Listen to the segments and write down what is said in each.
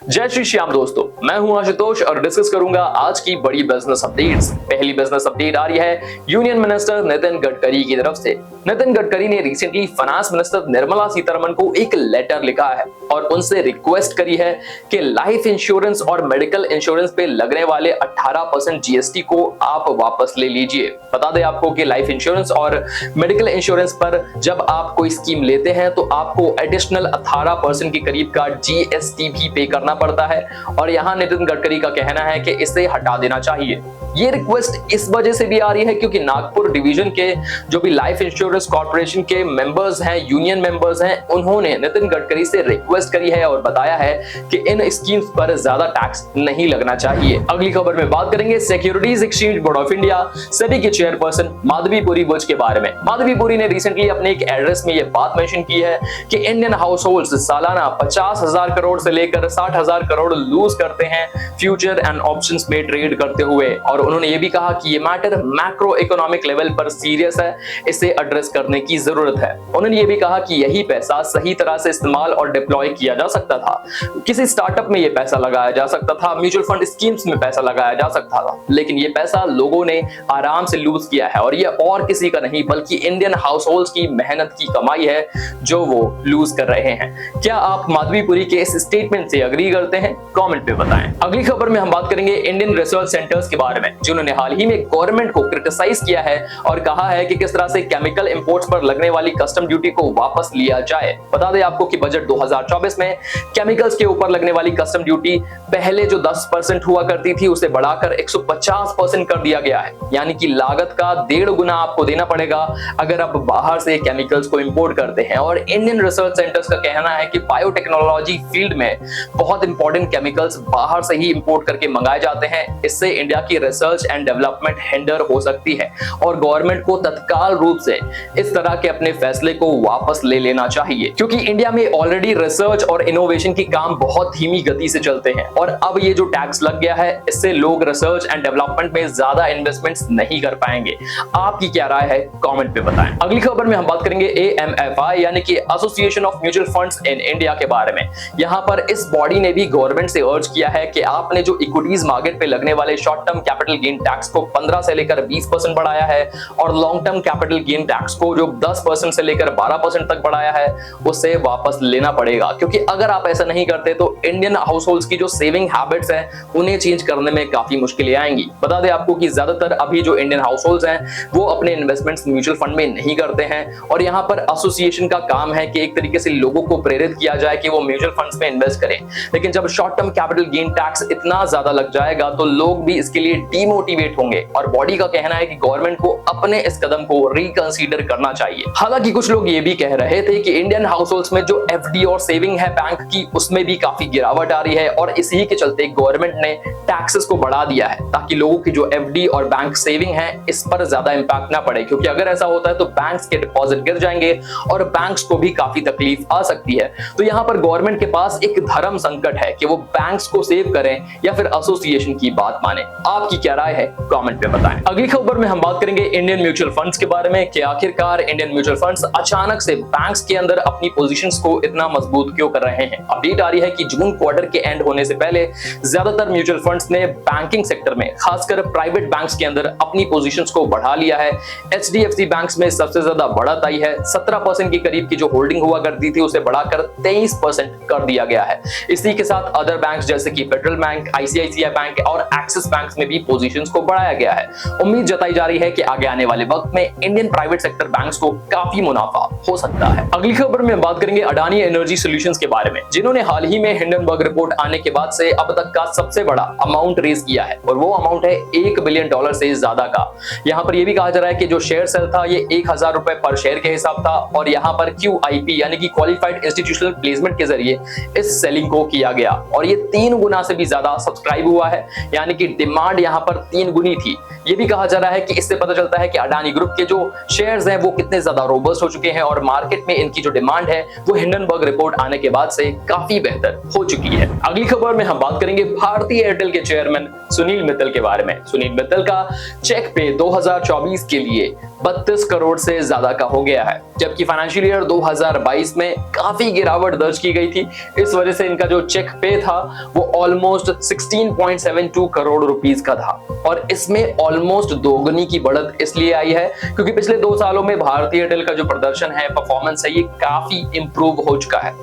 जय श्री श्याम दोस्तों, मैं हूं आशुतोष और डिस्कस करूंगा आज की बड़ी बिजनेस अपडेट्स। पहली बिजनेस अपडेट आ रही है यूनियन मिनिस्टर नितिन गडकरी की तरफ से। नितिन गडकरी ने recently finance minister Nirmala Sitharaman को एक लेटर लिखा है और उनसे रिक्वेस्ट करी है कि लाइफ इंश्योरेंस और मेडिकल इंश्योरेंस पे लगने वाले 18% जीएसटी को आप वापस ले लीजिए। बता दें आपको कि लाइफ इंश्योरेंस और मेडिकल इंश्योरेंस पर जब आप कोई स्कीम लेते हैं तो आपको एडिशनल 18% के करीब का जीएसटी भी पे करना पड़ता है और यहां नितिन गडकरी का कहना है कि इसे हटा देना चाहिए। ये रिक्वेस्ट इस वजह से भी आ रही है क्योंकि नागपुर डिवीजन के जो भी लाइफ इंश्योरेंस कॉर्पोरेशन के मेंबर्स हैं, यूनियन मेंबर्स हैं, उन्होंने नितिन गडकरी से रिक्वेस्ट करी है और बताया है कि इन स्कीम्स पर ज्यादा टैक्स नहीं लगना चाहिए। अगली खबर में बात करेंगे securities exchange board of India SEBI के चेयरपर्सन माधवी पुरी बुच के बारे में। माधवी पुरी ने रिसेंटली अपने एक एड्रेस में ये बात मेंशन की है कि इंडियन हाउस होल्ड सालाना 50,000 करोड़ से लेकर 60,000 करोड़ लूज करते हैं फ्यूचर एंड ऑप्शंस में ट्रेड करते हुए। और उन्होंने ये भी कहा कि ये मैटर मैक्रो इकोनॉमिक लेवल पर सीरियस है, इसे एड्रेस करने की जरूरत है। उन्होंने ये भी कहा कि यही पैसा सही तरह से इस्तेमाल और डिप्लॉय किया जा सकता था। किसी स्टार्टअप में ये पैसा लगाया जा सकता था, म्यूचुअल फंड स्कीम्स में पैसा लगाया जा सकता था, लेकिन ये पैसा लोगों ने आराम से लूज किया है और ये और किसी का नहीं बल्कि इंडियन हाउस होल्ड की मेहनत की कमाई है जो वो लूज कर रहे हैं। क्या आप माधवी पुरी के इस स्टेटमेंट से अग्री करते हैं? कमेंट पे बताएं। अगली खबर में हम बात करेंगे इंडियन रिसर्च सेंटर्स के बारे में, जिन्होंने हाल ही में गवर्नमेंट को क्रिटिसाइज किया है और कहा है कि किस तरह से केमिकल इंपोर्ट्स पर लगने वाली कस्टम ड्यूटी को वापस लिया जाए। बता दें आपको कि बजट 2024 में केमिकल्स के ऊपर लगने वाली कस्टम ड्यूटी पहले जो 10% हुआ करती थी उसे बढ़ाकर 150% कर दिया गया है, यानी कि लागत का 1.5 गुना आपको देना पड़ेगा अगर आप बाहर से केमिकल्स को इंपोर्ट करते हैं। और इंडियन रिसर्च सेंटर्स का कहना है कि बायोटेक्नोलॉजी फील्ड में बहुत इंपॉर्टेंट केमिकल्स बाहर से ही इंपोर्ट करके मंगाए जाते हैं। इससे इंडिया की रिसर्च एंड डेवलपमेंट हिंडर हो सकती है और गवर्नमेंट को तत्काल रूप से इस तरह के अपने फैसले को वापस ले लेना चाहिए, क्योंकि इंडिया में ऑलरेडी रिसर्च और इनोवेशन की काम बहुत धीमी गति से चलते हैं और अब ये जो टैक्स लग गया है इससे लोग रिसर्च एंड डेवलपमेंट में ज्यादा इन्वेस्टमेंट्स नहीं कर पाएंगे। आपकी क्या राय है? कमेंट पे बताएं। अगली खबर में हम बात करेंगे AMFI यानी कि association of mutual funds in India के बारे में। यहाँ पर इस बॉडी ने भी गवर्नमेंट से अर्ज किया है कि आपने जो इक्विटीज मार्केट पे लगने वाले short term capital gain tax को 15 से लेकर 20% बढ़ाया है और long term capital gain tax को जो 10% से लेकर 12% तक बढ़ाया है उसे वापस लेना पड़ेगा, क्योंकि अगर आप ऐसा नहीं करते तो इंडियन हाउस होल्ड्स की जो सेविंग हैबिट्स हैं उन्हें चेंज करने में काफी मुश्किलें आएंगी। बता दें आपको कि ज्यादातर अभी जो इंडियन हाउस होल्ड्स हैं वो अपने इन्वेस्टमेंट्स म्यूचुअल फंड में नहीं करते हैं और यहाँ पर एसोसिएशन का काम है कि एक तरीके से लोगों को प्रेरित किया जाए कि वो म्यूचुअल फंड्स में इन्वेस्ट करें। लेकिन जब short term capital gain tax इतना ज्यादा लग जाएगा तो लोग भी इसके लिए डीमोटिवेट होंगे और बॉडी का कहना है कि गवर्नमेंट को अपने इस कदम को रिकंसीडर करना चाहिए। हालांकि कुछ लोग ये भी कह रहे थे कि इंडियन हाउस होल्ड्स में जो एफडी और सेविंग है बैंक की उसमें भी काफी गिरावट आ रही है और इसी के चलते गवर्नमेंट ने टैक्सेस को बढ़ा दिया है ताकि लोगों की जो एफडी और बैंक सेविंग है इस पर ज्यादा इंपैक्ट ना पड़े, क्योंकि अगर ऐसा होता है तो बैंक्स के डिपॉजिट गिर जाएंगे और बैंक्स को भी काफी तकलीफ आ सकती है। तो यहाँ पर गवर्नमेंट के पास एक धर्म संकट है कि वो बैंक्स को सेव करें या फिर एसोसिएशन की बात माने। आपकी क्या राय है? कमेंट पे बताएं। अगली खबर में हम बात करेंगे इंडियन म्यूचुअल फंड्स के बारे में कि आखिरकार इंडियन म्यूचुअल फंड्स अचानक से बैंक्स के अंदर अपनी पोजीशंस को इतना मजबूत क्यों कर रहे हैं। अपडेट आ रही है कि जून क्वार्टर के एंड होने से पहले ज्यादातर म्यूचुअल फंड्स ने बैंकिंग सेक्टर में खासकर प्राइवेट बैंक्स के अंदर अपनी पोजीशंस को बढ़ा लिया है। एचडीएफसी बैंक्स में सबसे ज्यादा बढ़त आई है, 17% के करीब की जो होल्डिंग हुआ करती थी उसे बढ़ाकर 23% कर दिया गया है। इसी के साथ अदर बैंक्स जैसे कि फेडरल बैंक, आईसीआईसीआई बैंक और एक्सिस बैंक में भी पोजीशंस को बढ़ाया गया है। उम्मीद जताई जा रही है कि आगे आने वाले वक्त में इंडियन प्राइवेट सेक्टर बैंक्स को काफी मुनाफा हो सकता है। अगली खबर में बात करेंगे अडानी एनर्जी सॉल्यूशंस के बारे में, जिन्होंने हाल ही में हिंडनबर्ग रिपोर्ट आने के बाद से अब तक का सबसे बड़ा अमाउंट रेज किया है और वो अमाउंट है $1 बिलियन से ज्यादा का। यहाँ पर यह भी कहा जा रहा है कि जो शेयर सेल था ये 1000 रुपए पर शेयर के हिसाब था और यहाँ पर QIP यानी कि क्वालिफाइड इंस्टीट्यूशनल प्लेसमेंट के जरिए इस सेलिंग को किया गया और ये 3 गुना से भी ज्यादा सब्सक्राइब हुआ है, यानी कि डिमांड यहाँ पर 3 गुनी थी। ये भी कहा जा रहा है कि इससे पता चलता है कि अडानी ग्रुप के जो शेयर्स हैं वो कितने ज्यादा रोबस्ट हो चुके हैं और मार्केट में इनकी जो डिमांड है वो हिंडनबर्ग रिपोर्ट आने के बाद से काफी बेहतर हो चुकी है। अगली खबर में हम बात करेंगे भारतीय एयरटेल के चेयरमैन सुनील मित्तल के बारे में। सुनील मित्तल का चेक पे 2024 के लिए 32 करोड़ से ज्यादा का हो गया है, जबकि फाइनेंशियल ईयर 2022 में काफी गिरावट दर्ज की गई थी। इस वजह से इनका जो चेक पे था वो ऑलमोस्ट 16.72 करोड़ रुपीस का था और इसमें ऑलमोस्ट दोगुनी की बढ़त इसलिए आई है क्योंकि पिछले 2 सालों में भारतीय एयरटेल का जो प्रदर्शन है, परफॉर्मेंस है, ये काफी इंप्रूव हो चुका है।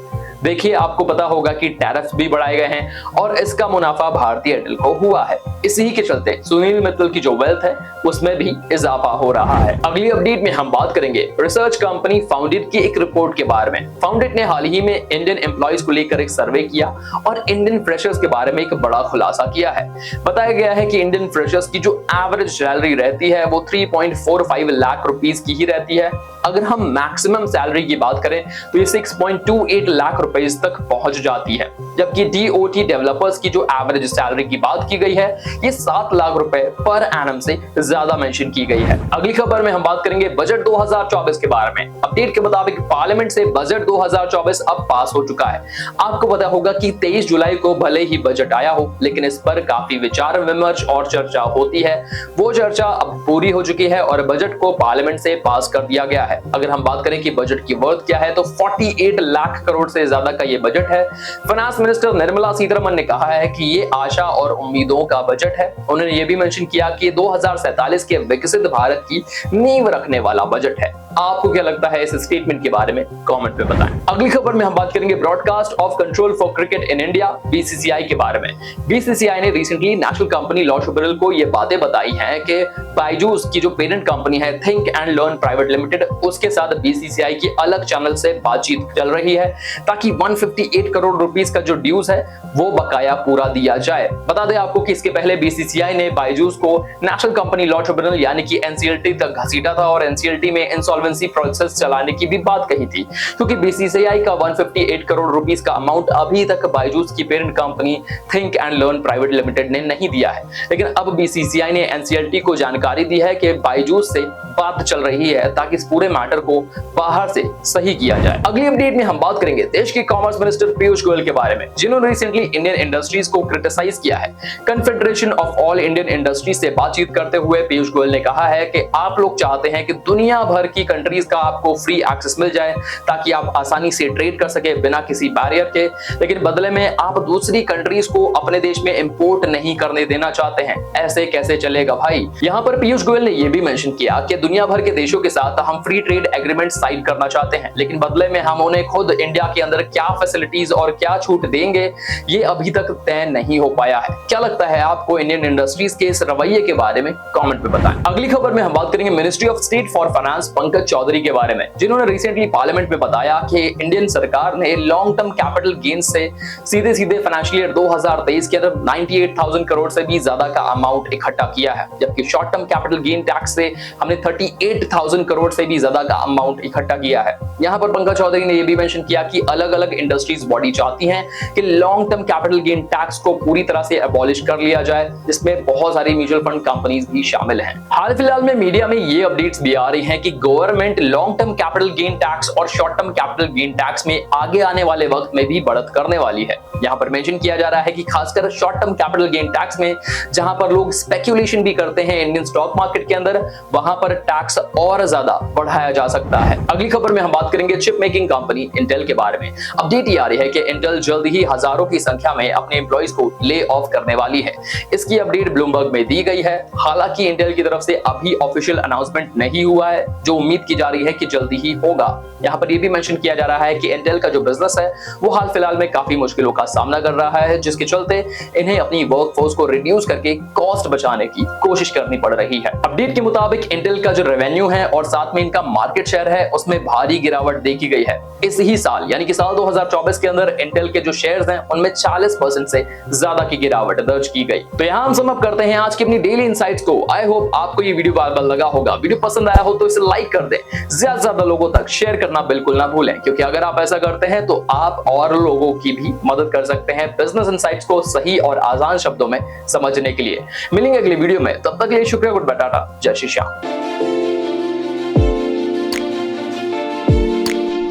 देखिए, आपको पता होगा कि टैरिफ भी बढ़ाए गए हैं और इसका मुनाफा भारतीय एयरटेल को हुआ है। इसी के चलते सुनील मित्तल की जो वेल्थ है उसमें भी इजाफा हो रहा है। अगली अपडेट में हम बात करेंगे रिसर्च कंपनी फाउंडेड की एक रिपोर्ट के बारे में। फाउंडेड ने हाल ही में इंडियन एम्प्लॉइज को लेकर एक सर्वे किया और इंडियन फ्रेशर्स के बारे में एक बड़ा खुलासा किया है। बताया गया है कि इंडियन फ्रेशर्स की जो एवरेज सैलरी रहती है वो 3.45 लाख रुपीस की ही रहती है। अगर हम मैक्सिमम सैलरी की बात करें तो ये 6.28 लाख रुपए तक पहुंच जाती है, जबकि डीओटी डेवलपर्स की जो एवरेज सैलरी की बात की गई है ये 7 लाख रुपए पर एनम से ज्यादा मेंशन की गई है। अगली खबर में हम बात करेंगे बजट 2024 के बारे में। अपडेट के मुताबिक पार्लियामेंट से बजट 2024 अब पास हो चुका है। आपको पता होगा कि 23 जुलाई को भले ही बजट आया हो, लेकिन इस पर काफी विचार विमर्श और चर्चा होती है। वो चर्चा अब पूरी हो चुकी है और बजट को पार्लियामेंट से पास कर दिया गया है। अगर हम बात करें कि बजट की वर्थ क्या है तो 48 लाख करोड़ से ज्यादा का ये बजट है। फाइनेंस मिनिस्टर निर्मला सीतारमण ने कहा है कि ये आशा और उम्मीदों का बजट है। उन्होंने ये भी मेंशन किया कि 2047 के विकसित भारत की नींव रखने वाला बजट है। आपको क्या लगता है इस स्टेटमेंट के बारे में, कमेंट में बताएं। अगली खबर में हम बात करेंगे broadcast of control for cricket in India BCCI के बारे में। बीसीसीआई ने recently national company law tribunal को ये बातें बताई हैं कि बायजूस की जो पेरेंट कंपनी है think and learn private limited, उसके साथ बीसीसीआई की अलग चैनल से बातचीत चल रही है ताकि 158 करोड़ रुपीस का जो ड्यूज है वो बकाया पूरा दिया जाए। बता दें आपको कि इसके पहले बीसीसीआई ने बायजूस को नेशनल कंपनी लॉ ट्रिब्यूनल यानी कि एनसीएलटी तक घसीटा था और एनसीएलटी में इंसॉल्वेंसी प्रोसेस चलाने की भी बात कही थी, क्योंकि बीसीसीआई का 158 करोड़ रुपीस का अमाउंट अभी तक बायजूस की parent company think and learn private limited ने नहीं दिया है। लेकिन अब बीसीसीआई ने एनसीएलटी को जानकारी दी है कि बायजूस से बात चल रही है ताकि इस पूरे मैटर को बाहर से सही किया जाए। अगली अपडेट में हम बात करेंगे देश के कॉमर्स मिनिस्टर पीयूष गोयल के बारे में, जिन्होंने रिसेंटली इंडियन इंडस्ट्रीज को क्रिटिसाइज किया है। Confederation of all Indian industries से बातचीत करते हुए पीयूष गोयल ने कहा है कि आप लोग चाहते हैं कि दुनिया भर की कंट्रीज का आपको फ्री एक्सेस मिल जाए ताकि आप आसानी से ट्रेड कर सके बिना किसी बैरियर के, लेकिन बदले में आप दूसरी कंट्रीज को अपने देश में इंपोर्ट नहीं करने देना चाहते हैं। ऐसे कैसे चलेगा भाई। यहाँ पर पीयूष गोयल ने यह भी मेंशन किया कि दुनिया भर के देशों के साथ हम फ्री ट्रेड एग्रीमेंट साइन करना चाहते हैं, लेकिन बदले में हम उन्हें खुद इंडिया के अंदर क्या फैसिलिटीज और क्या छूट देंगे ये अभी तक तय नहीं हो पाया है। क्या लगता है आपको इंडियन इंडस्ट्रीज के इस रवैये के बारे में, कमेंट में बताएं। अगली खबर में हम बात करेंगे ministry of state for finance Pankaj Chaudhary के बारे में, जिन्होंने रिसेंटली पार्लियामेंट में बताया कि इंडियन सरकार ने लॉन्ग टर्म कैपिटल गेन से सीधे सीधे फाइनेंशियल ईयर 2023 के अंदर 98,000 करोड़ से भी ज्यादा का अमाउंट इकट्ठा किया है, जबकि short term capital gain tax से हमने 38,000 करोड़ से भी ज्यादा का अमाउंट इकट्ठा किया है। यहाँ पर पंकज चौधरी ने यह भी मेंशन किया कि अलग अलग इंडस्ट्रीज बॉडी चाहती हैं कि long term capital gain tax को पूरी तरह से अबॉलिश कर लिया जाए, जिसमें बहुत सारी म्यूचुअल फंड कंपनीज भी शामिल हैं। हाल फिलहाल में मीडिया में ये अपडेट्स भी आ रही हैं कि government long term capital gain tax और short term capital gain tax में आगे आने वाले वक्त में भी बढ़त करने वाली है। यहाँ पर मेंशन किया जा रहा है कि खासकर short term capital gain tax में जहां पर लोग स्पेक्यूलेशन भी करते हैं इंडियन स्टॉक मार्केट के अंदर, वहां पर टैक्स और ज्यादा बढ़ाया जा सकता है। अगली खबर में हम बात करेंगे चिप मेकिंग कंपनी इंटेल के बारे में। अपडेट ये आ रही है कि इंटेल जल्द ही हजारों की संख्या में अपने एम्प्लॉइज को ले ऑफ करने वाली है। इसकी अपडेट ब्लूमबर्ग में दी गई है। हालांकि इंटेल की तरफ से अभी ऑफिशियल अनाउंसमेंट नहीं हुआ है, जो उम्मीद की जा रही है कि जल्दी ही होगा। यहाँ पर यह भी मेंशन किया जा रहा है कि इंटेल का जो बिजनेस है वो हाल फिलहाल में काफी मुश्किलों का सामना कर रहा है, जिसके चलते इन्हें अपनी वर्कफोर्स को रिड्यूस करके कॉस्ट बचाने की कोशिश करनी पड़ रही है। अपडेट के मुताबिक इंटेल का जो रेवेन्यू है और साथ में इनका मार्केट शेयर है उसमें भारी गिरावट देखी गई है। इस ही साल यानी कि साल 2024 के अंदर इंटेल के जो शेयर्स हैं उनमें 40% से ज्यादा की गिरावट दर्ज की गई। तो यहाँ हम समअप करते हैं आज की अपनी डेली इनसाइट्स को। आई होप आपको ये वीडियो बार बार लगा होगा। वीडियो पसंद आया हो तो इसे लाइक कर दें, ज्यादा से ज्यादा लोगों तक शेयर करना बिल्कुल ना भूलें, क्योंकि अगर आप ऐसा करते हैं तो आप और लोगों की भी मदद कर सकते हैं बिजनेस इनसाइट्स को सही और आसान शब्दों में समझने के लिए। मिलेंगे अगले वीडियो में, तब तक के लिए शुक्रिया, गुड बाय, टाटा, जय श्री श्याम।